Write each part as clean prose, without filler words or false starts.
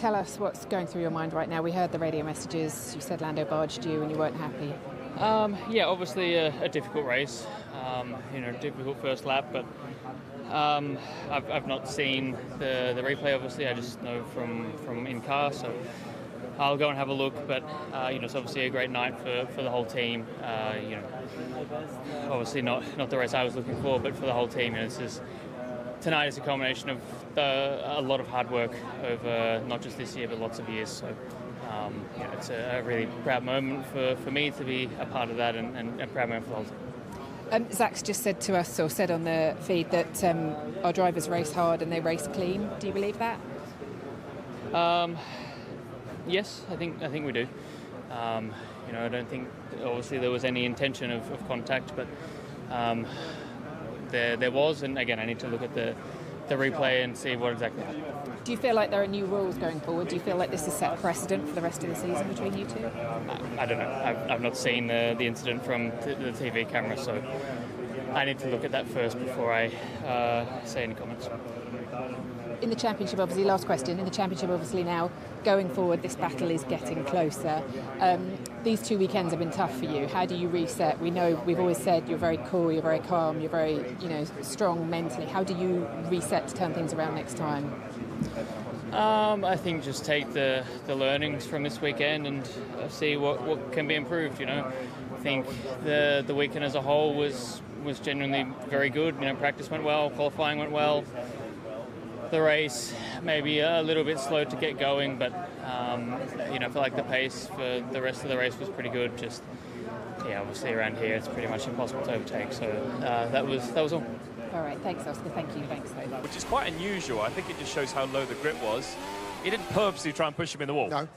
tell us what's going through your mind right now. We heard the radio messages. You said Lando barged you and you weren't happy. Yeah, obviously a difficult race. Difficult first lap, but I've not seen the replay. Obviously, I just know from in car, so I'll go and have a look. But it's obviously a great night for the whole team. Obviously not the race I was looking for, but for the whole team. Tonight is a culmination of a lot of hard work over not just this year, but lots of years. So it's a really proud moment for me to be a part of that, and a proud moment for the whole team. Zach's just said to us, or said on the feed, that our drivers race hard and they race clean. Do you believe that? Yes, I think we do. I don't think obviously there was any intention of contact, but there was, and again I need to look at the replay and see what exactly happened. Do you feel like there are new rules going forward? Do you feel like this has set precedent for the rest of the season between you two? I don't know. I've not seen the incident from the TV camera, so I need to look at that first before I say any comments. In the championship, obviously, last question, in the championship, obviously now, going forward, this battle is getting closer. These 2 weekends have been tough for you. How do you reset? We know, we've always said you're very cool, you're very calm, you're very, strong mentally. How do you reset to turn things around next time? I think just take the learnings from this weekend and see what can be improved. I think the weekend as a whole was genuinely very good. Practice went well, qualifying went well. The race maybe a little bit slow to get going, but I feel like the pace for the rest of the race was pretty good. Just obviously around here it's pretty much impossible to overtake. So that was all. All right, thanks, Oscar. Thank you. Thanks, Dave. Which is quite unusual. I think it just shows how low the grip was. He didn't purposely try and push him in the wall. No.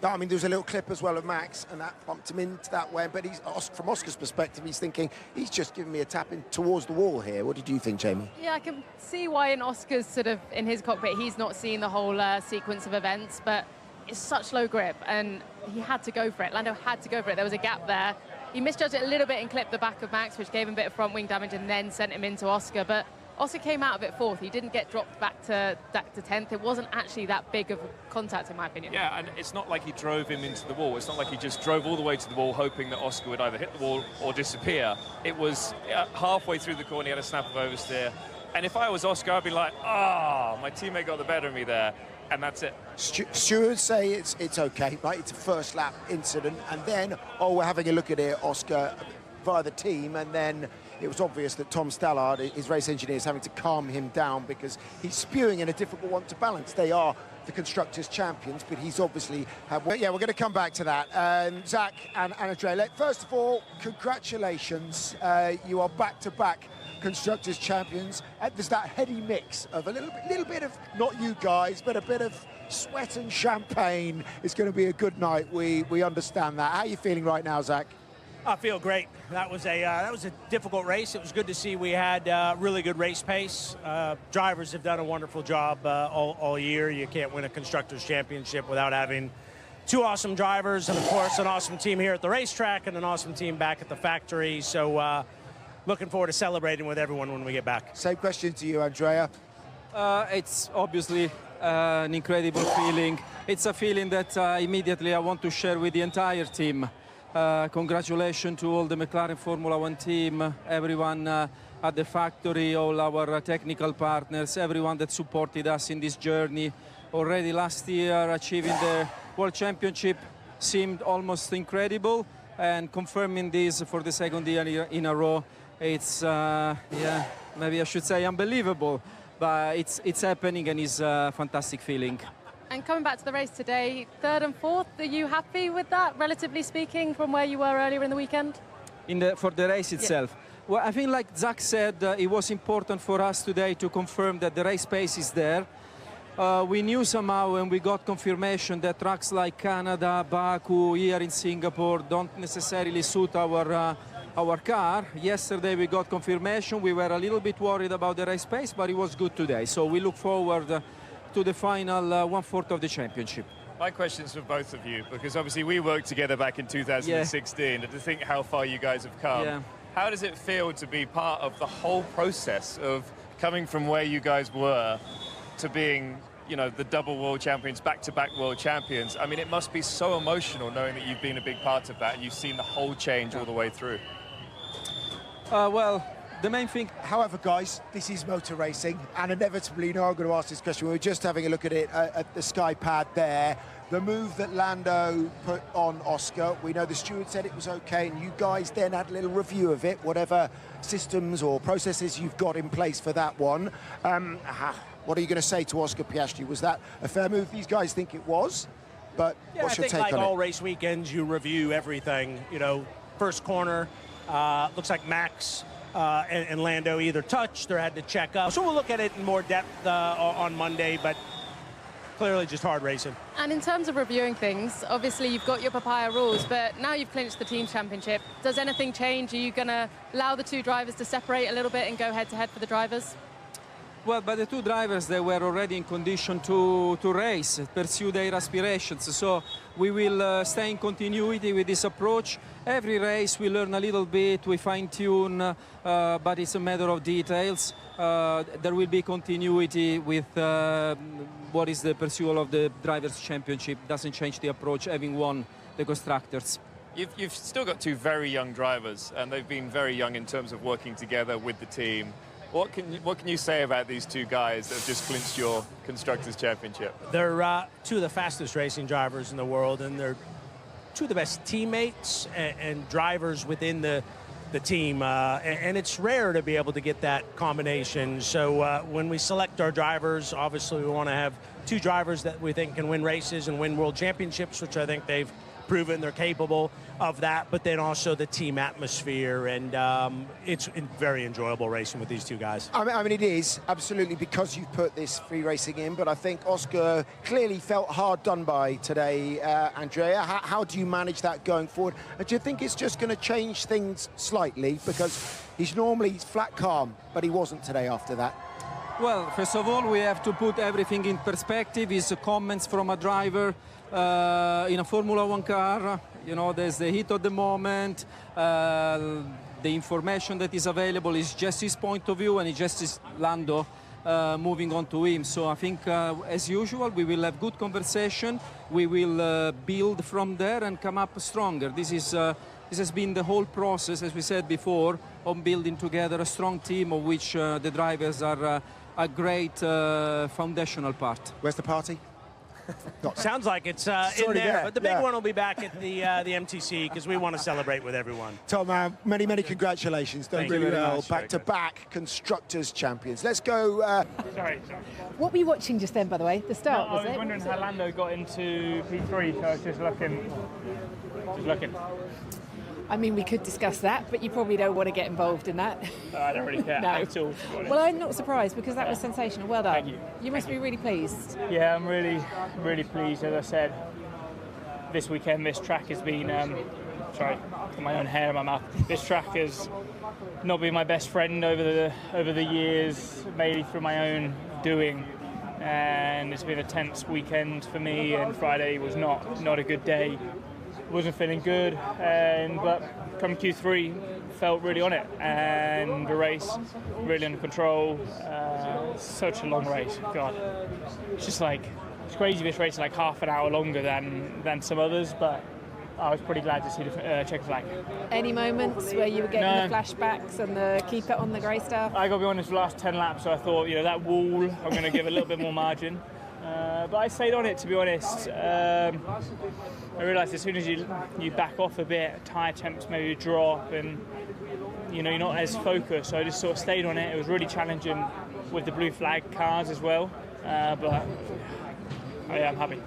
I mean, there was a little clip as well of Max, and that bumped him into that way. But from Oscar's perspective, he's thinking, he's just giving me a tap in towards the wall here. What did you think, Jamie? Yeah, I can see why in Oscar's in his cockpit, he's not seeing the whole sequence of events, but it's such low grip, and he had to go for it. Lando had to go for it. There was a gap there. He misjudged it a little bit and clipped the back of Max, which gave him a bit of front wing damage and then sent him into Oscar. But Oscar came out of it fourth. He didn't get dropped back to 10th. It wasn't actually that big of contact, in my opinion. Yeah, and it's not like he drove him into the wall. It's not like he just drove all the way to the wall hoping that Oscar would either hit the wall or disappear. It was halfway through the corner, he had a snap of oversteer. And if I was Oscar, I'd be like, my teammate got the better of me there. And that's it. Stewards say it's okay, right? It's a first lap incident, and then we're having a look at it, Oscar, via the team, and then it was obvious that Tom Stallard, his race engineer, is having to calm him down because he's spewing in a difficult one to balance. They are the Constructors' champions, but he's obviously had... Well, yeah, we're going to come back to that. Zach and Andrea, first of all, congratulations. You are back-to-back Constructors' champions. There's that heady mix of a little bit of, not you guys, but a bit of sweat and champagne. It's going to be a good night. We understand that. How are you feeling right now, Zach? I feel great. That was a difficult race. It was good to see we had really good race pace. Drivers have done a wonderful job all year. You can't win a Constructors' Championship without having two awesome drivers and, of course, an awesome team here at the racetrack and an awesome team back at the factory. So looking forward to celebrating with everyone when we get back. Same question to you, Andrea. It's obviously an incredible feeling. It's a feeling that immediately I want to share with the entire team. Congratulations to all the McLaren Formula One team, everyone at the factory, all our technical partners, everyone that supported us in this journey. Already last year, achieving the World Championship seemed almost incredible, and confirming this for the second year in a row, it's, yeah, maybe I should say unbelievable, but it's happening and it's a fantastic feeling. And coming back to the race today, third and fourth, are you happy with that, relatively speaking, from where you were earlier in the weekend? For the race itself? Yeah. Well, I think, like Zach said, it was important for us today to confirm that the race pace is there. We knew somehow, and we got confirmation that tracks like Canada, Baku, here in Singapore don't necessarily suit our car. Yesterday we got confirmation. We were a little bit worried about the race pace, but it was good today. So we look forward to the final 1/4 of the championship. My question's for both of you, because obviously we worked together back in 2016, and to think how far you guys have come. Yeah. How does it feel to be part of the whole process of coming from where you guys were to being you know, the double world champions, back-to-back world champions. I mean, it must be so emotional knowing that you've been a big part of that and you've seen the whole change all the way through. Well, the main thing. However, guys, this is motor racing, and inevitably, you know, I'm going to ask this question. We were just having a look at it at the Sky Pad there. The move that Lando put on Oscar, we know the steward said it was okay, and you guys then had a little review of it, whatever systems or processes you've got in place for that one. What are you going to say to Oscar Piastri? Was that a fair move? These guys think it was, but what's your take on it? Like all race weekends, you review everything. You know, first corner, looks like Max and Lando either touched or had to check up. So we'll look at it in more depth on Monday, but clearly just hard racing. And in terms of reviewing things, obviously you've got your papaya rules, but now you've clinched the team championship. Does anything change? Are you going to allow the two drivers to separate a little bit and go head-to-head for the drivers? Well, but the two drivers, they were already in condition to race, pursue their aspirations. So we will stay in continuity with this approach. Every race we learn a little bit, we fine-tune, but it's a matter of details. There will be continuity with what is the pursuit of the Drivers' Championship. Doesn't change the approach, having won the Constructors. You've still got two very young drivers, and they've been very young in terms of working together with the team. What can you say about these two guys that have just clinched your Constructors' Championship? They're two of the fastest racing drivers in the world, and they're two of the best teammates and drivers within the team. And it's rare to be able to get that combination. So when we select our drivers, obviously we want to have two drivers that we think can win races and win world championships, which I think they've proven they're capable of that, but then also the team atmosphere, and it's very enjoyable racing with these two guys. I mean, it is, absolutely, because you've put this free racing in, but I think Oscar clearly felt hard done by today, Andrea. How do you manage that going forward? And do you think it's just going to change things slightly? Because he's normally flat calm, but he wasn't today after that. Well, first of all, we have to put everything in perspective. It's comments from a driver in a Formula One car. You know, there's the heat of the moment. The information that is available is just his point of view, and it's just his Lando moving on to him. So I think, as usual, we will have good conversation. We will build from there and come up stronger. This has been the whole process, as we said before, on building together a strong team of which the drivers are a great foundational part. Where's the party? Sounds like it's in there, but the big one will be back at the MTC, because we want to celebrate with everyone. Tom, many congratulations. Done really well. Back-to-back Constructors champions. Let's go. Sorry. What were you watching just then, by the way? The start, I was wondering how Lando got into P3, so I was just looking. I mean, we could discuss that, but you probably don't want to get involved in that. I don't really care at all. Well, I'm not surprised, because that was sensational. Well done. Thank you. You must be really pleased. Yeah, I'm really pleased. As I said, this weekend, this track has been, sorry, got my own hair in my mouth. This track has not been my best friend over the years, mainly through my own doing. And it's been a tense weekend for me, and Friday was not a good day. Wasn't feeling good, but come Q3 felt really on it, and the race really under control. Such a long race, God, it's crazy. This race is like half an hour longer than some others, but I was pretty glad to see the checker flag. Any moments where you were getting the flashbacks and the keep it on the grey stuff? I got to be honest, the last 10 laps, so I thought, that wall, I'm going to give a little bit more margin. But I stayed on it, to be honest. I realised as soon as you back off a bit, tyre temps maybe drop, and you're not as focused. So I just sort of stayed on it. It was really challenging with the blue flag cars as well. But I'm happy.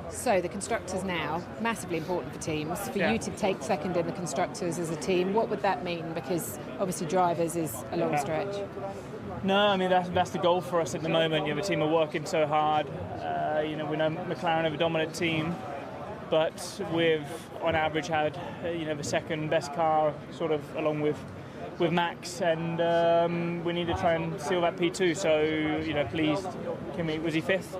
So the Constructors now, massively important for teams. For you to take second in the Constructors as a team, what would that mean? Because obviously drivers is a long stretch. No, I mean, that's the goal for us at the moment. The team are working so hard. We know McLaren have a dominant team, but we've, on average, had the second best car, sort of along with Max, and we need to try and seal that P2. So, pleased. Kimi, was he fifth?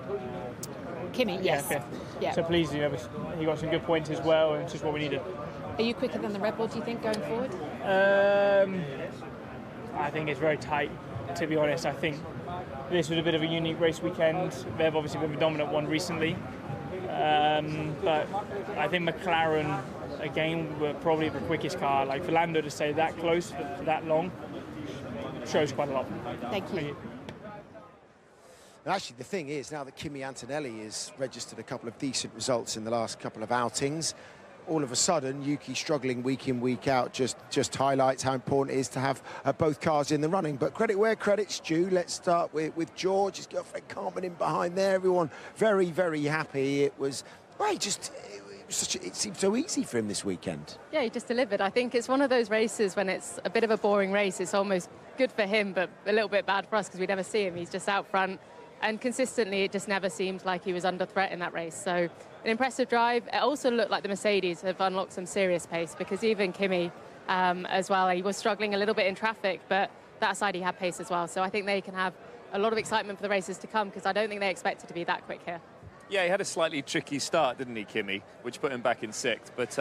Kimi, yes. Yeah, fifth. Yeah. So pleased, he got some good points as well, and it's just what we needed. Are you quicker than the Red Bull, do you think, going forward? I think it's very tight, to be honest. I think this was a bit of a unique race weekend. They've obviously been the dominant one recently. But I think McLaren, again, were probably the quickest car. Like, for Lando to stay that close for that long shows quite a lot. Thank you. And actually, the thing is, now that Kimi Antonelli has registered a couple of decent results in the last couple of outings, all of a sudden, Yuki struggling week in, week out just highlights how important it is to have both cars in the running. But credit where credit's due. Let's start with George, his girlfriend Carmen in behind there. Everyone very, very happy. It was, well, it seemed so easy for him this weekend. Yeah, he just delivered. I think it's one of those races when it's a bit of a boring race. It's almost good for him, but a little bit bad for us because we never see him. He's just out front. And consistently, it just never seemed like he was under threat in that race. So an impressive drive. It also looked like the Mercedes have unlocked some serious pace, because even Kimi as well, he was struggling a little bit in traffic, but that side he had pace as well. So I think they can have a lot of excitement for the races to come, because I don't think they expected to be that quick here. Yeah, he had a slightly tricky start, didn't he, Kimi, which put him back in 6th. But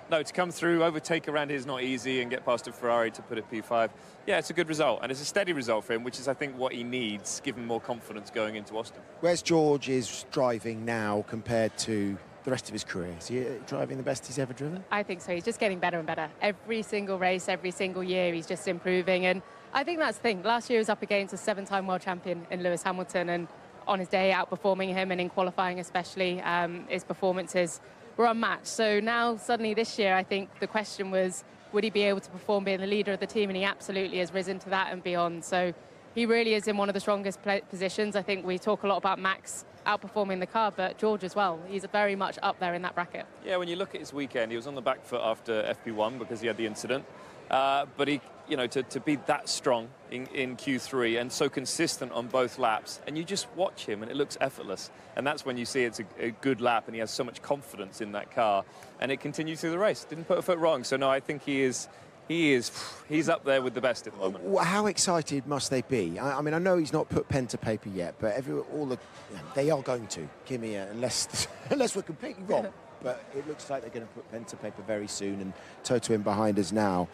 no, to come through, overtake around here is not easy, and get past a Ferrari to put a P5. Yeah, it's a good result, and it's a steady result for him, which is, I think, what he needs, give him more confidence going into Austin. Where's George's driving now compared to the rest of his career? Is he driving the best he's ever driven? I think so. He's just getting better and better. Every single race, every single year, he's just improving. And I think that's the thing. Last year he was up against a 7-time world champion in Lewis Hamilton, and on his day outperforming him, and in qualifying especially, his performances were unmatched. So now suddenly this year, I think the question was, would he be able to perform being the leader of the team? And he absolutely has risen to that and beyond. So he really is in one of the strongest positions. I think we talk a lot about Max outperforming the car, but George as well. He's very much up there in that bracket. Yeah, when you look at his weekend, he was on the back foot after FP1 because he had the incident. But he, you know, to be that strong in Q3 and so consistent on both laps, and you just watch him and it looks effortless. And that's when you see it's a good lap, and he has so much confidence in that car, and it continued through the race. Didn't put a foot wrong. So no, I think he's up there with the best at the moment. How excited must they be? I mean, I know he's not put pen to paper yet, but they are going to, Kimi, unless we're completely wrong. But it looks like they're going to put pen to paper very soon, and Toto in behind us now.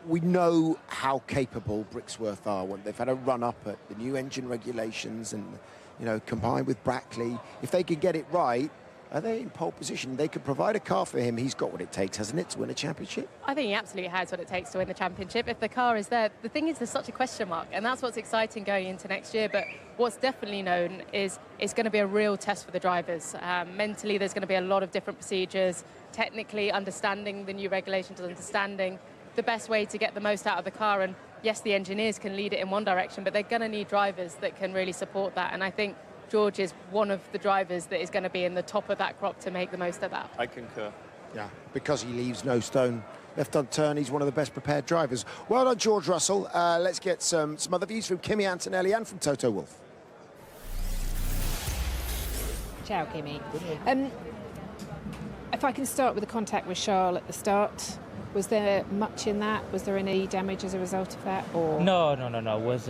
We know how capable Brixworth are. When they've had a run-up at the new engine regulations, and, you know, combined with Brackley, if they can get it right, are they in pole position? They could provide a car for him. He's got what it takes, hasn't it, to win a championship? I think he absolutely has what it takes to win the championship. If the car is there, the thing is, there's such a question mark, and that's what's exciting going into next year. But what's definitely known is it's going to be a real test for the drivers. Mentally, there's going to be a lot of different procedures. Technically, understanding the new regulations, understanding the best way to get the most out of the car. And yes, the engineers can lead it in one direction, but they're going to need drivers that can really support that. And I think George is one of the drivers that is going to be in the top of that crop to make the most of that. I concur. Yeah, because he leaves no stone left unturned. He's one of the best prepared drivers. Well done, George Russell. Let's get some other views from Kimi Antonelli and from Toto Wolff. Ciao, Kimi. If I can start with the contact with Charles at the start, was there much in that? Was there any damage as a result of that? Or No. It was,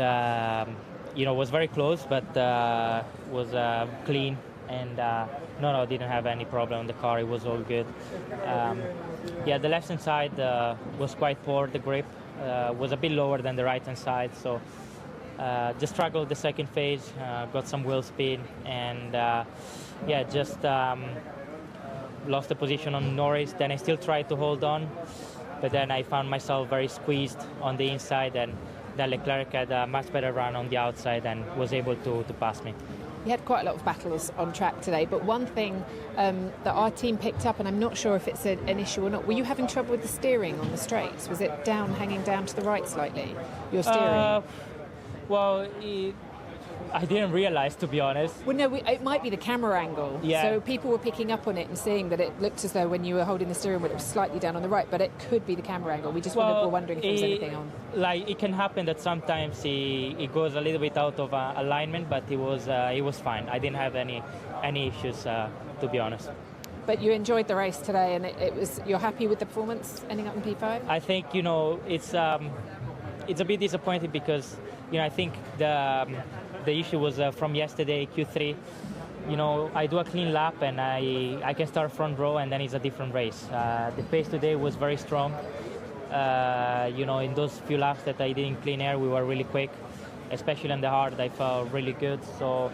was very close, but was clean, and no, didn't have any problem on the car. It was all good. The left-hand side was quite poor. The grip was a bit lower than the right-hand side, so just struggled the second phase, got some wheel spin, and just lost the position on Norris. Then I still tried to hold on, but then I found myself very squeezed on the inside, and then Leclerc had a much better run on the outside and was able to pass me. You had quite a lot of battles on track today, but one thing that our team picked up, and I'm not sure if it's an issue or not, were you having trouble with the steering on the straights? Was it hanging down to the right slightly, your steering? I didn't realize, to be honest. Well, no, it might be the camera angle. Yeah. So people were picking up on it and seeing that it looked as though when you were holding the steering wheel, it was slightly down on the right, but it could be the camera angle. We just were wondering if there was anything on. Like, it can happen that sometimes it goes a little bit out of alignment, but it was fine. I didn't have any issues, to be honest. But you enjoyed the race today, and you're happy with the performance ending up in P5? I think, it's a bit disappointing because, I think the issue was from yesterday, Q3. I do a clean lap and I can start front row, and then it's a different race. The pace today was very strong. In those few laps that I did in clean air, we were really quick. especially on the hard, I felt really good. So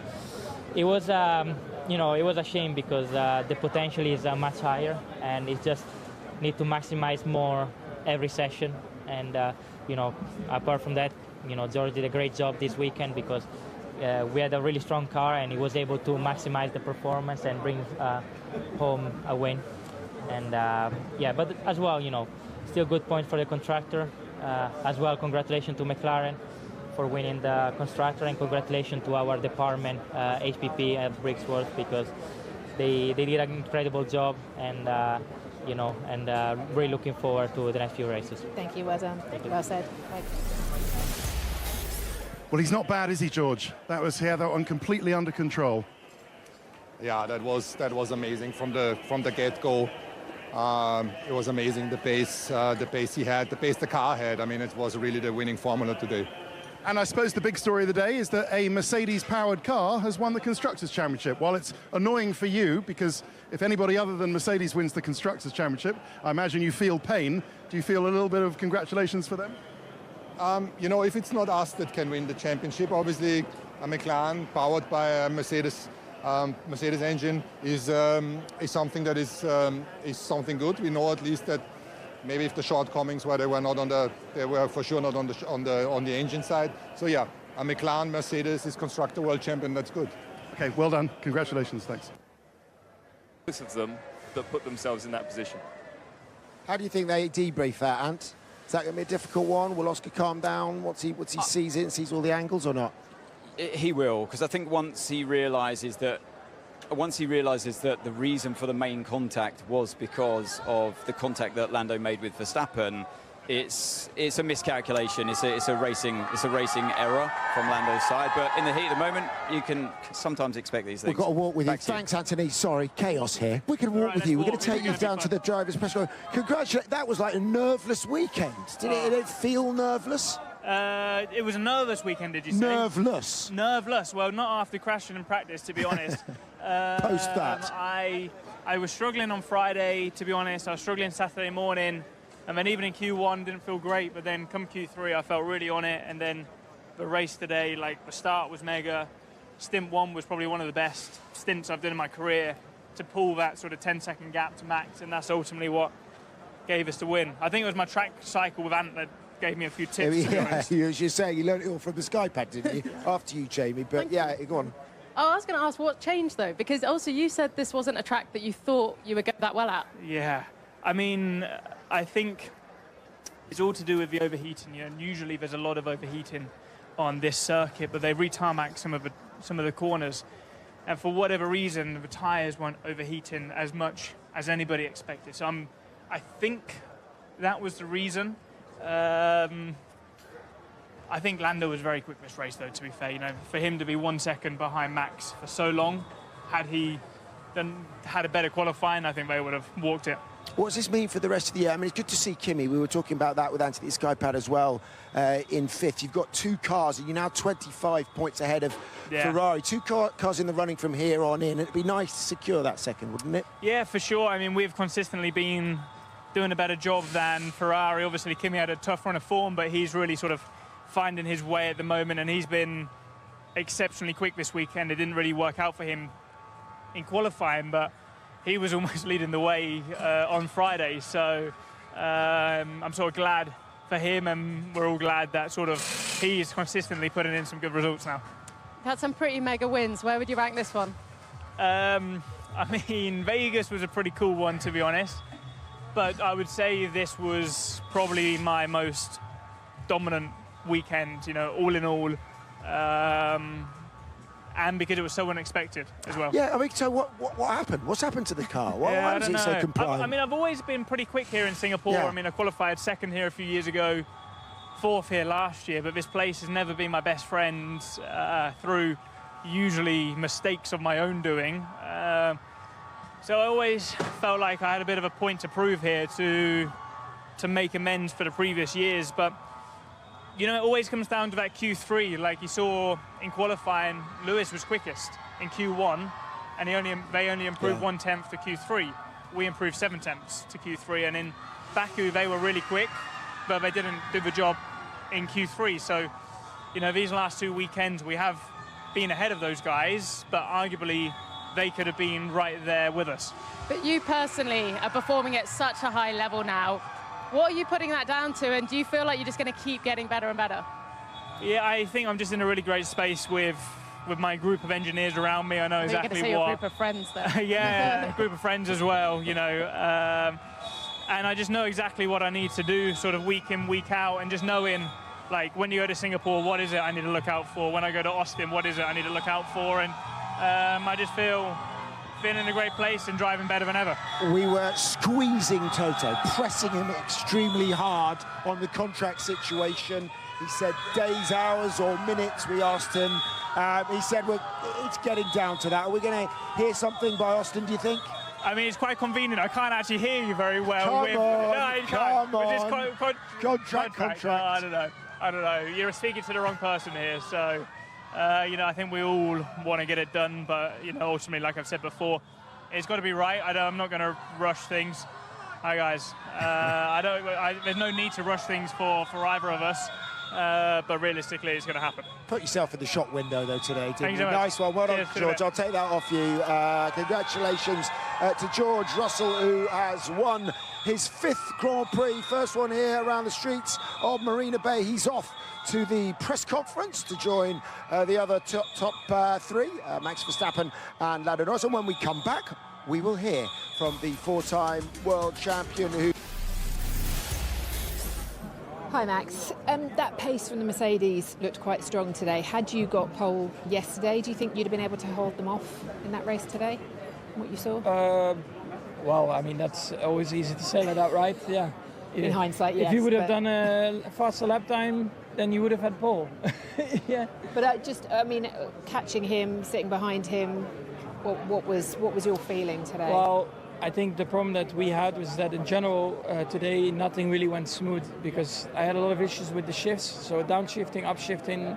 it was, it was a shame because the potential is much higher, and it just need to maximize more every session. And apart from that, George did a great job this weekend because we had a really strong car, and he was able to maximize the performance and bring home a win. And but as well, still good point for the constructor. As well, congratulations to McLaren for winning the constructor, and congratulations to our department, HPP at Brixworth, because they did an incredible job, and really looking forward to the next few races. Thank you, well done. Well said. Well, he's not bad, is he, George? He had that one completely under control. Yeah, that was amazing from the get-go. It was amazing, the pace he had, the pace the car had. I mean, it was really the winning formula today. And I suppose the big story of the day is that a Mercedes-powered car has won the Constructors' Championship. While it's annoying for you, because if anybody other than Mercedes wins the Constructors' Championship, I imagine you feel pain. Do you feel a little bit of congratulations for them? If it's not us that can win the championship, obviously a McLaren powered by a Mercedes engine is something that is something good. We know at least that maybe if the shortcomings where they were for sure not on the engine side. So yeah, a McLaren Mercedes is Constructor World Champion. That's good. Okay, well done. Congratulations. Thanks. Most of them that put themselves in that position. How do you think they debrief that, Ant? Is that going to be a difficult one? Will Oscar calm down? Once he sees it and sees all the angles, or not? He will, because I think once he realises that the reason for the main contact was because of the contact that Lando made with Verstappen, it's a miscalculation. It's a racing error from Lando's side. But in the heat of the moment, you can sometimes expect these things. We've got to walk with you. Thanks, Anthony. Sorry, chaos here. We can walk with you. We're going to take you down to the driver's press row. Congratulations. That was like a nerveless weekend. Did it feel nerveless? It was a nervous weekend, did you say? Nerveless. Nerveless. Well, not after crashing in practice, to be honest. Post that. I was struggling on Friday, to be honest. I was struggling Saturday morning. And then even in Q1, didn't feel great. But then come Q3, I felt really on it. And then the race today, the start was mega. Stint 1 was probably one of the best stints I've done in my career to pull that sort of 10-second gap to Max. And that's ultimately what gave us the win. I think it was my track cycle with Ant that gave me a few tips. Yeah, as you say, you learned it all from the Skypad, didn't you? After you, Jamie. But yeah, go on. Oh, I was going to ask what changed, though, because also you said this wasn't a track that you thought you would get that well at. Yeah. I mean, I think it's all to do with the overheating. And usually there's a lot of overheating on this circuit, but they re-tarmac some of the corners. And for whatever reason, the tyres weren't overheating as much as anybody expected. So I think that was the reason. I think Lando was very quick this race, though, to be fair. For him to be 1 second behind Max for so long, had he had a better qualifying, I think they would have walked it. What does this mean for the rest of the year? I mean, it's good to see Kimi. We were talking about that with Anthony Skypad as well in 5th. You've got 2 cars, and you're now 25 points ahead of Ferrari. 2 cars in the running from here on in. It'd be nice to secure that second, wouldn't it? Yeah, for sure. I mean, we've consistently been doing a better job than Ferrari. Obviously, Kimi had a tough run of form, but he's really sort of finding his way at the moment, and he's been exceptionally quick this weekend. It didn't really work out for him in qualifying, but he was almost leading the way on Friday. So I'm sort of glad for him, and we're all glad that sort of he's consistently putting in some good results now. Had some pretty mega wins. Where would you rank this one? I mean, Vegas was a pretty cool one, to be honest. But I would say this was probably my most dominant weekend, all in all. And because it was so unexpected as well. Yeah, I mean, so what happened? What's happened to the car? Why is it so compliant? I mean, I've always been pretty quick here in Singapore. Yeah. I mean, I qualified 2nd here a few years ago, 4th here last year, but this place has never been my best friend through usually mistakes of my own doing. So I always felt like I had a bit of a point to prove here to make amends for the previous years. But, it always comes down to that Q3. Like you saw in qualifying, Lewis was quickest in Q1, and they only improved 1/10 to Q3. We improved 7/10 to Q3, and in Baku they were really quick, but they didn't do the job in Q3. So you know, these last 2 weekends we have been ahead of those guys, but arguably they could have been right there with us. But you personally are performing at such a high level now. What are you putting that down to, and do you feel like you're just going to keep getting better and better? Yeah, I think I'm just in a really great space with my group of engineers around me. I know exactly what. You're going to say your group of friends there. Yeah, a group of friends as well, you know. And I just know exactly what I need to do sort of week in, week out, and just knowing, like, when you go to Singapore, what is it I need to look out for? When I go to Austin, what is it I need to look out for? And I just feel in a great place and driving better than ever. We were squeezing Toto, pressing him extremely hard on the contract situation. He said days, hours, or minutes, we asked him. He said, well, it's getting down to that. Are we going to hear something by Austin, do you think? I mean, it's quite convenient. I can't actually hear you very well. Come on. Contract. I don't know. You're speaking to the wrong person here. So, you know, I think we all want to get it done. But, you know, ultimately, like I've said before, it's got to be right. I'm not going to rush things. Hi, guys. There's no need to rush things for either of us. But realistically, it's going to happen. Put yourself in the shot window, though, today, didn't you? So nice one. Well done, George. I'll take that off you. Congratulations to George Russell, who has won his 5th Grand Prix. First one here around the streets of Marina Bay. He's off to the press conference to join the other top 3, Max Verstappen and Lando Norris. And when we come back, we will hear from the 4-time world champion who... Hi Max, that pace from the Mercedes looked quite strong today. Had you got pole yesterday, do you think you'd have been able to hold them off in that race today, from what you saw? Well, I mean, that's always easy to say like that, right? Yeah. In hindsight, yes. If you would have done a faster lap time, then you would have had pole. Yeah. But I mean, catching him, sitting behind him, what was your feeling today? Well, I think the problem that we had was that in general today nothing really went smooth because I had a lot of issues with the shifts. So downshifting, upshifting,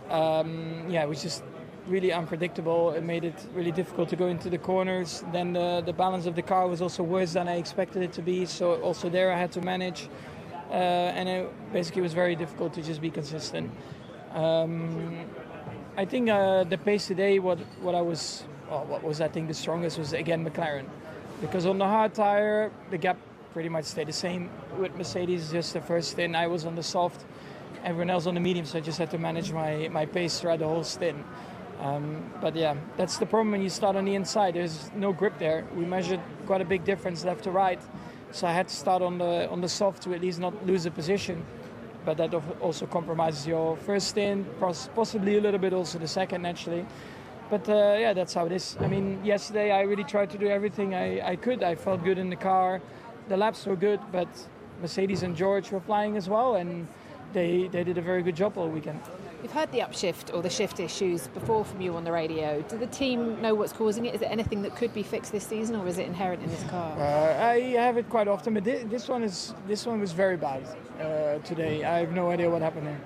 it was just really unpredictable. It made it really difficult to go into the corners. Then the balance of the car was also worse than I expected it to be. So also there I had to manage, and it basically was very difficult to just be consistent. I think the pace today, what was I think the strongest was again McLaren. Because on the hard tire, the gap pretty much stayed the same. With Mercedes, just the first stint, I was on the soft, everyone else on the medium, so I just had to manage my pace throughout the whole stint. But yeah, that's the problem when you start on the inside. There's no grip there. We measured quite a big difference left to right, so I had to start on the soft to at least not lose a position. But that also compromises your first stint, possibly a little bit also the second, naturally. But that's how it is. I mean, yesterday I really tried to do everything I could. I felt good in the car. The laps were good, but Mercedes and George were flying as well, and they did a very good job all weekend. We've heard the upshift or the shift issues before from you on the radio. Do the team know what's causing it? Is it anything that could be fixed this season, or is it inherent in this car? I have it quite often, but this one was very bad today. I have no idea what happened there.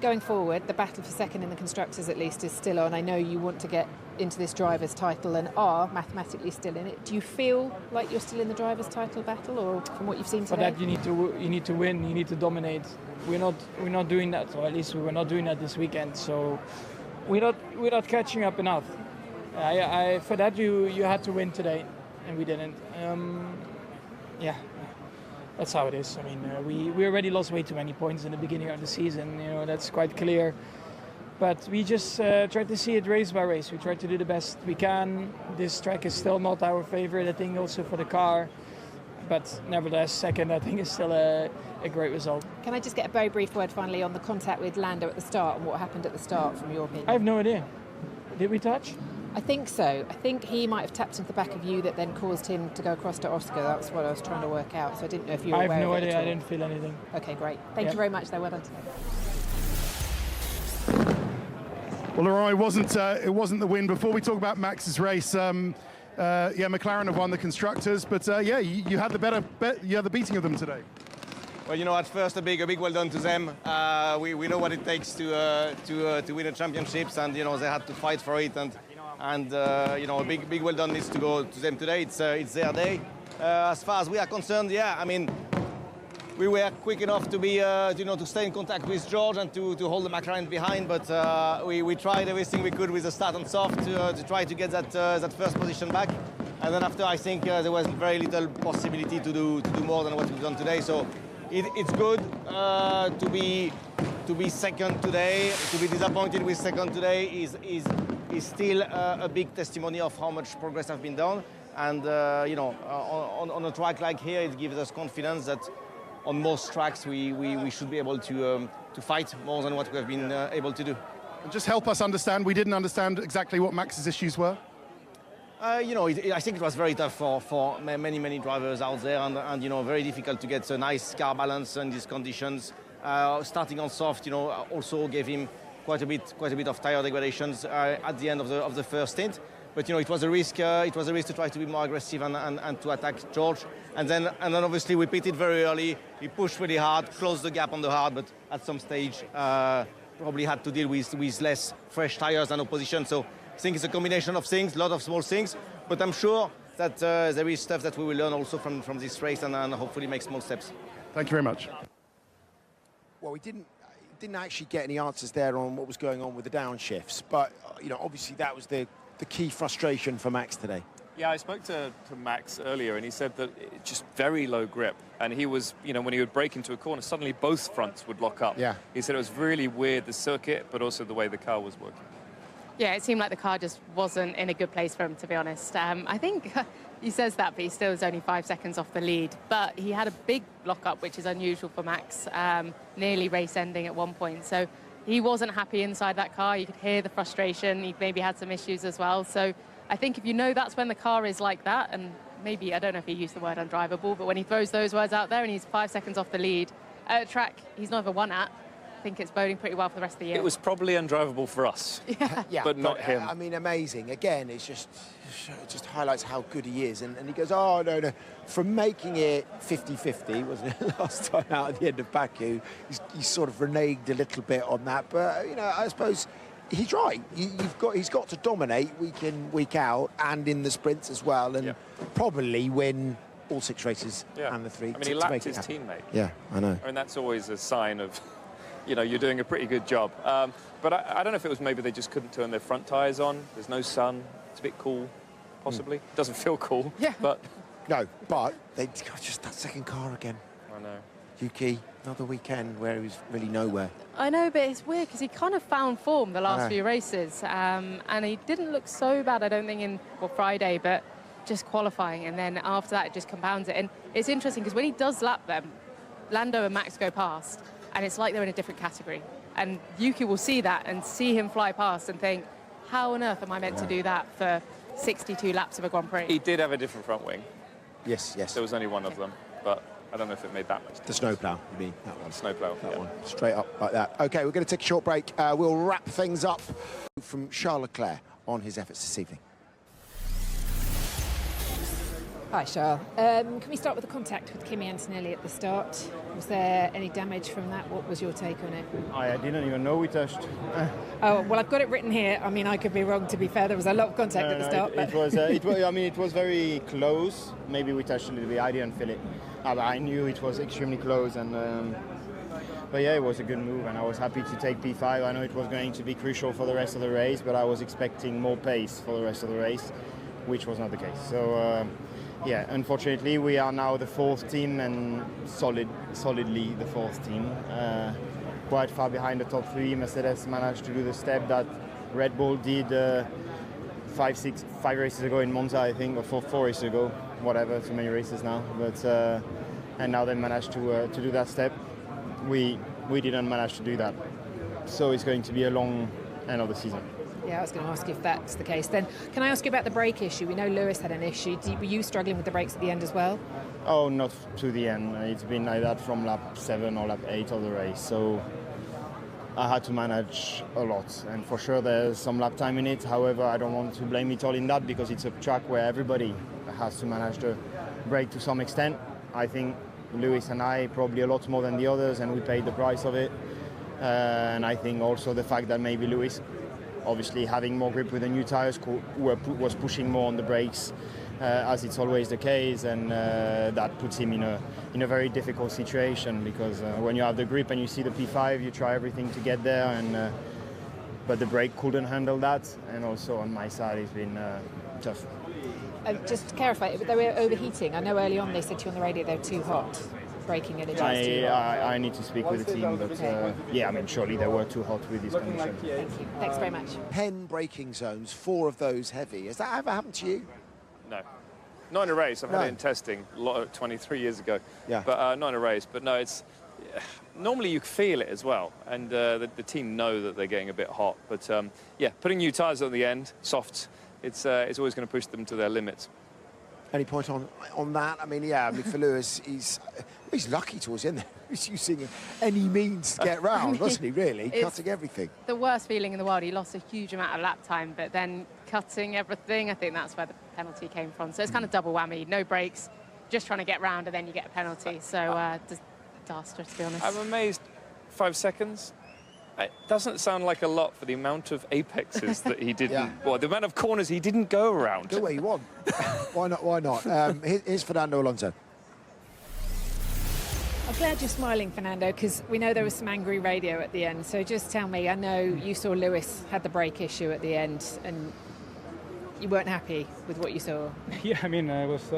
Going forward, the battle for second in the Constructors at least is still on. I know you want to get into this driver's title and are mathematically still in it. Do you feel like you're still in the driver's title battle, or from what you've seen today? For that you need to win, you need to dominate. We're not doing that, or at least we were not doing that this weekend. So we're not catching up enough. For that you had to win today, and we didn't. That's how it is. I mean, we already lost way too many points in the beginning of the season. You know, that's quite clear. But we just try to see it race by race. We try to do the best we can. This track is still not our favorite, I think, also for the car. But nevertheless, second, I think, is still a great result. Can I just get a very brief word finally on the contact with Lando at the start and what happened at the start, from your opinion? I have no idea. Did we touch? I think so. I think he might have tapped into the back of you that then caused him to go across to Oscar. That's what I was trying to work out. So I didn't know if you were aware of it. I have no idea. At all. I didn't feel anything. Okay, great. Thank you very much, though. Well done today. Well, Leroy, it wasn't the win. Before we talk about Max's race, McLaren have won the Constructors, but you had the beating of them today. Well, you know, at first a big well done to them. We know what it takes to win the championships, and you know they had to fight for it, and a big well done needs to go to them today. It's their day. As far as we are concerned, I mean, we were quick enough to be, to stay in contact with George and to hold the McLaren behind. But we tried everything we could with the start and soft to try to get that first position back. And then after, I think there was very little possibility to do more than what we've done today. So it's good to be second today. To be disappointed with second today is still a big testimony of how much progress has been done. And on a track like here, it gives us confidence that on most tracks we should be able to fight more than what we have been able to do. And just help us understand. We didn't understand exactly what Max's issues were. I think it was very tough for many drivers out there, and very difficult to get a nice car balance in these conditions. Starting on soft, also gave him quite a bit of tire degradations at the end of the first stint. But it was a risk. It was a risk to try to be more aggressive and to attack George. And then obviously we pitted very early. He pushed really hard, closed the gap on the hard, but at some stage probably had to deal with less fresh tires and opposition. So I think it's a combination of things, a lot of small things. But I'm sure that there is stuff that we will learn also from this race and hopefully make small steps. Thank you very much. Well, we didn't actually get any answers there on what was going on with the downshifts, but obviously that was the key frustration for Max today. Yeah, I spoke to Max earlier, and he said that it's just very low grip. And he was, when he would brake into a corner, suddenly both fronts would lock up. Yeah. He said it was really weird, the circuit, but also the way the car was working. Yeah, it seemed like the car just wasn't in a good place for him, to be honest. I think he says that, but he still was only 5 seconds off the lead. But he had a big lock-up, which is unusual for Max, nearly race ending at one point. So he wasn't happy inside that car. You could hear the frustration. He maybe had some issues as well. So I think if that's when the car is like that, and maybe, I don't know if he used the word undrivable, but when he throws those words out there and he's 5 seconds off the lead at a track he's never won at, I think it's boding pretty well for the rest of the year. It was probably undrivable for us, but not him. I mean, amazing. Again, it just highlights how good he is. And he goes, oh, no. From making it 50-50, wasn't it, last time out at the end of Baku, he sort of reneged a little bit on that. But, I suppose he's right. He's got to dominate week in, week out, and in the sprints as well, and probably win all 6 races and the 3. I mean, he lapped his teammate. Yeah, I know. I mean, that's always a sign of... you're doing a pretty good job. But I don't know if it was maybe they just couldn't turn their front tyres on. There's no sun. It's a bit cool, possibly. Doesn't feel cool. Yeah. But no, but they got just that second car again. I know. Yuki, another weekend where he was really nowhere. I know, but it's weird because he kind of found form the last few races. And he didn't look so bad, I don't think, in Friday, but just qualifying. And then after that, it just compounds it. And it's interesting because when he does lap them, Lando and Max go past, and it's like they're in a different category. And Yuki will see that and see him fly past and think, how on earth am I meant to do that for 62 laps of a Grand Prix? He did have a different front wing. Yes. There was only one of them, but I don't know if it made that much difference. The snowplow, you mean? That one. Snowplow, that one. Straight up like that. OK, we're going to take a short break. We'll wrap things up from Charles Leclerc on his efforts this evening. Hi, Charles. Can we start with the contact with Kimi Antonelli at the start? Was there any damage from that? What was your take on it? I didn't even know we touched. Oh, well, I've got it written here. I mean, I could be wrong, to be fair. There was a lot of contact at the start. It was very close. Maybe we touched a little bit. I didn't feel it. I knew it was extremely close. But yeah, it was a good move, and I was happy to take P5. I know it was going to be crucial for the rest of the race, but I was expecting more pace for the rest of the race, which was not the case. So, yeah, unfortunately, we are now the 4th team, and solidly the 4th team. Quite far behind the top 3. Mercedes managed to do the step that Red Bull did 5 races ago in Monza, I think, or 4 races ago, whatever, too many races now. But and now they managed to do that step. We didn't manage to do that. So it's going to be a long end of the season. Yeah, I was going to ask you if that's the case. Then, can I ask you about the brake issue? We know Lewis had an issue. Were you struggling with the brakes at the end as well? Oh, not to the end. It's been like that from lap 7 or lap 8 of the race. So I had to manage a lot. And for sure, there's some lap time in it. However, I don't want to blame it all in that because it's a track where everybody has to manage the brake to some extent. I think Lewis and I probably a lot more than the others, and we paid the price of it. And I think also the fact that maybe Lewis, obviously having more grip with the new tyres, was pushing more on the brakes as it's always the case, and that puts him in a very difficult situation, because when you have the grip and you see the P5, you try everything to get there, and but the brake couldn't handle that, and also on my side it's been tough. Just to clarify, they were overheating. I know early on they said to you on the radio they were too hot, braking energy. I need to speak with the team, but yeah, I mean, surely they were too hot with these conditions. Thank you. Thanks very much. 10 braking zones, 4 of those heavy. Has that ever happened to you? No. Not in a race. I've had it in testing 23 years ago. Yeah. But not in a race. But no, it's... normally you feel it as well, and the team know that they're getting a bit hot. But yeah, putting new tyres on the end, softs, it's always going to push them to their limits. Any point on that? I mean, yeah, I mean, for Lewis, he's lucky towards the end there. He's using any means to get round, wasn't he, really? Cutting everything. The worst feeling in the world. He lost a huge amount of lap time, but then cutting everything, I think that's where the penalty came from. So it's kind of double whammy. No brakes, just trying to get round, and then you get a penalty. So disaster, to be honest. I'm amazed. 5 seconds? It doesn't sound like a lot for the amount of apexes that he didn't... Yeah. Well, the amount of corners he didn't go around. Go where you want. Why not? Why not? Here's Fernando Alonso. I'm glad you're smiling, Fernando, because we know there was some angry radio at the end. So just tell me, I know you saw Lewis had the brake issue at the end, and you weren't happy with what you saw. Yeah, I mean, it was...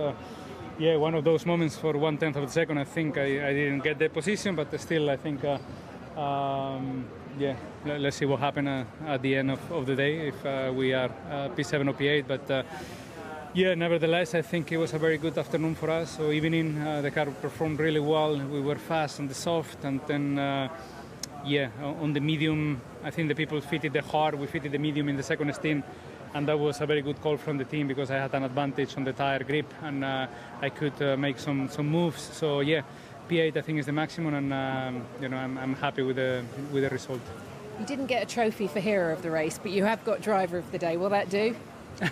yeah, one of those moments for 1/10 of a second. I think I didn't get the position, but still, I think... yeah, let's see what happens at the end of the day, if we are P7 or P8. But yeah, nevertheless, I think it was a very good afternoon for us. So evening, the car performed really well. We were fast on the soft, and then yeah, on the medium, I think the people fitted the hard. We fitted the medium in the second stint, and that was a very good call from the team, because I had an advantage on the tire grip, and I could make some moves. So yeah. P8, I think, is the maximum, and you know, I'm happy with the result. You didn't get a trophy for hero of the race, but you have got driver of the day. Will that do?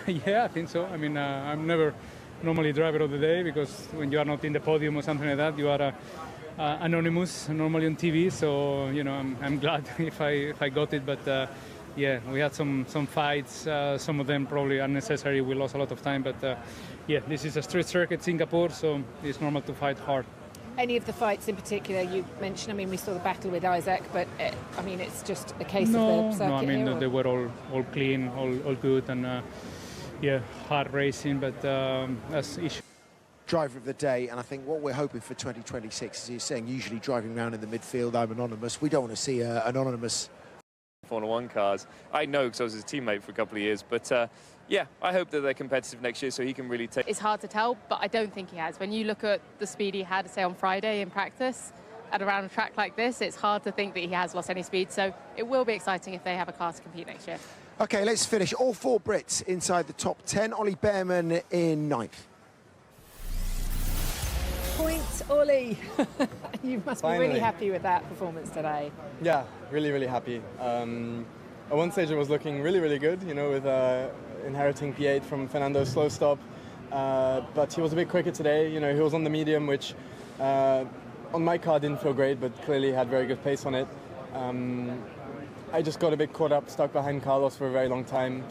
Yeah, I think so. I mean, I'm never normally driver of the day, because when you are not in the podium or something like that, you are anonymous, normally on TV. So you know, I'm glad if I got it. But yeah, we had some fights. Some of them probably unnecessary. We lost a lot of time. But yeah, this is a street circuit, Singapore, so it's normal to fight hard. Any of the fights in particular you mentioned? I mean, we saw the battle with Isaac, but I mean, it's just a case of the circuit. No, I mean, here, they were all clean, all good, and yeah, hard racing, but that's issue. Driver of the day, and I think what we're hoping for 2026, as you're saying, usually driving around in the midfield, I'm anonymous. We don't want to see an anonymous Formula One cars. I know, because I was his teammate for a couple of years, but yeah, I hope that they're competitive next year, so he can really take... It's hard to tell, but I don't think he has. When you look at the speed he had, say, on Friday in practice, at around a track like this, it's hard to think that he has lost any speed, so it will be exciting if they have a car to compete next year. OK, let's finish. All 4 Brits inside the top 10. Ollie Behrman in 9th. Points, Ollie. You must Finally. be really happy with that performance today. Yeah, really, really happy. At one stage it was looking really, really good, you know, with inheriting P8 from Fernando's slow stop. But he was a bit quicker today. You know, he was on the medium, which on my car didn't feel great, but clearly had very good pace on it. I just got a bit caught up, stuck behind Carlos for a very long time.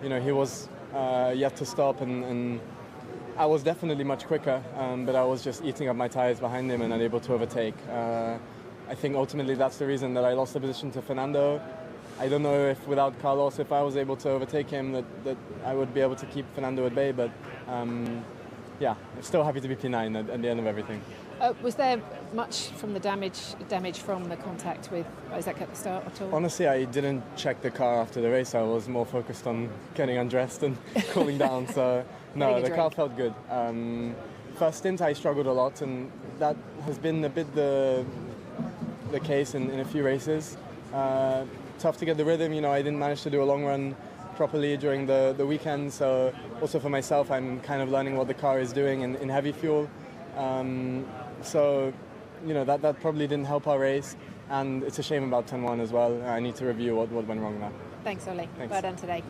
You know, he was yet to stop, and I was definitely much quicker, but I was just eating up my tires behind him and unable to overtake. I think ultimately that's the reason that I lost the position to Fernando. I don't know if without Carlos, if I was able to overtake him, that I would be able to keep Fernando at bay, but yeah, I'm still happy to be P9 at the end of everything. Was there much from the damage from the contact with Isaac at the start at all? Honestly, I didn't check the car after the race. I was more focused on getting undressed and cooling down. So no, the car felt good. First stint, I struggled a lot, and that has been a bit the case in a few races. Tough to get the rhythm. You know, I didn't manage to do a long run properly during the weekend. So also for myself, I'm kind of learning what the car is doing in heavy fuel. So, you know, that probably didn't help our race, and it's a shame about 10-1 as well. I need to review what went wrong there. Thanks, Ollie. Thanks. Well done today.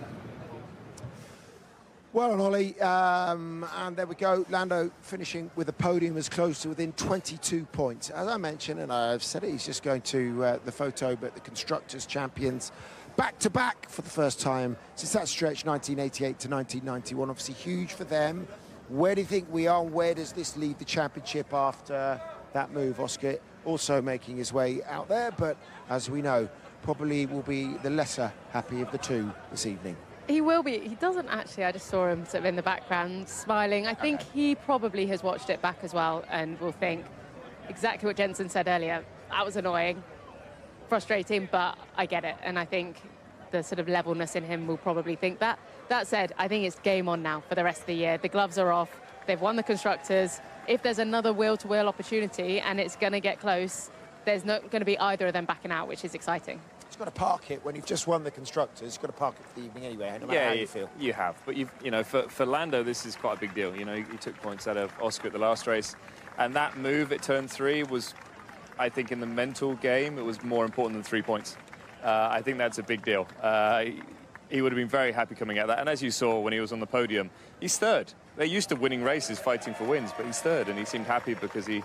Well done, Ollie. And there we go. Lando finishing with a podium as close to within 22 points. As I mentioned, and I've said it, he's just going to the photo, but the Constructors champions back-to-back for the first time since that stretch, 1988 to 1991. Obviously huge for them. Where do you think we are? Where does this leave the championship after that move? Oscar also making his way out there, but as we know, probably will be the lesser happy of the two this evening. He will be. He doesn't actually. I just saw him sort of in the background smiling. I think he probably has watched it back as well and will think exactly what Jensen said earlier. That was annoying, frustrating, but I get it. And I think the sort of levelness in him will probably think that. That said, I think it's game on now for the rest of the year. The gloves are off. They've won the Constructors. If there's another wheel-to-wheel opportunity and it's going to get close, there's not going to be either of them backing out, which is exciting. He's got to park it when you've just won the Constructors. He's got to park it for the evening anyway, no matter how you feel. You have. But, you know, for Lando, this is quite a big deal. You know, he took points out of Oscar at the last race. And that move at turn 3 was, I think, in the mental game, it was more important than 3 points. I think that's a big deal. He would have been very happy coming out of that. And as you saw when he was on the podium, he's third. They're used to winning races, fighting for wins, but he's third, and he seemed happy because he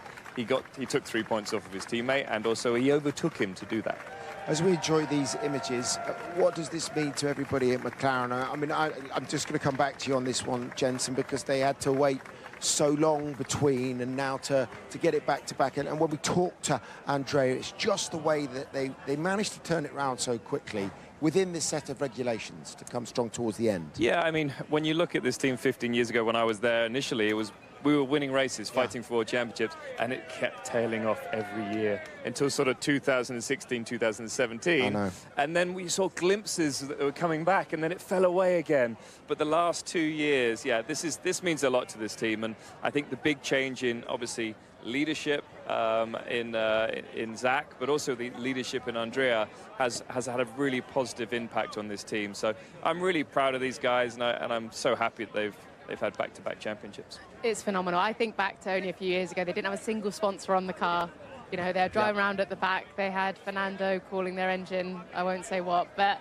took 3 points off of his teammate, and also he overtook him to do that. As we enjoy these images, what does this mean to everybody at McLaren? I mean, I'm just going to come back to you on this one, Jensen, because they had to wait so long between, and now to get it back to back. And when we talk to Andrea, it's just the way that they managed to turn it around so quickly within this set of regulations to come strong towards the end. Yeah, I mean, when you look at this team 15 years ago when I was there initially, we were winning races, fighting for championships, and it kept tailing off every year until sort of 2016, 2017. I know. And then we saw glimpses that were coming back, and then it fell away again. But the last 2 years, yeah, this means a lot to this team, and I think the big change in, obviously, leadership in Zach, but also the leadership in Andrea has had a really positive impact on this team. So I'm really proud of these guys, and I'm so happy that they've had back-to-back championships. It's phenomenal. I think back to only a few years ago, they didn't have a single sponsor on the car. You know, they were driving around at the back. They had Fernando calling their engine, I won't say what, but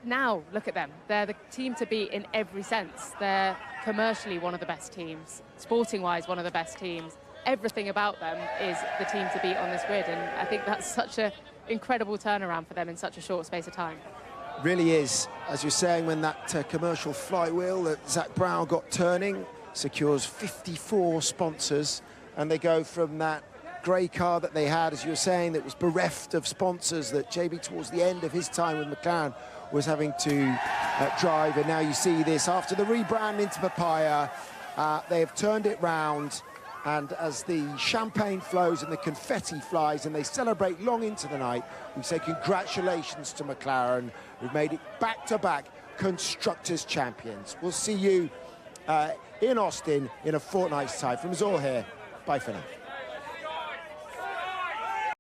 now look at them. They're the team to beat in every sense. They're commercially one of the best teams, sporting-wise one of the best teams. Everything about them is the team to beat on this grid, and I think that's such an incredible turnaround for them in such a short space of time. Really is. As you're saying, when that commercial flywheel that Zach Brown got turning secures 54 sponsors, and they go from that grey car that they had, as you were saying, that was bereft of sponsors, that JB towards the end of his time with McLaren was having to drive, and now you see this after the rebrand into Papaya. They have turned it round. And as the champagne flows and the confetti flies and they celebrate long into the night, we say congratulations to McLaren, who've made it back-to-back Constructors champions. We'll see you in Austin in a fortnight's time. From us all here, bye for now.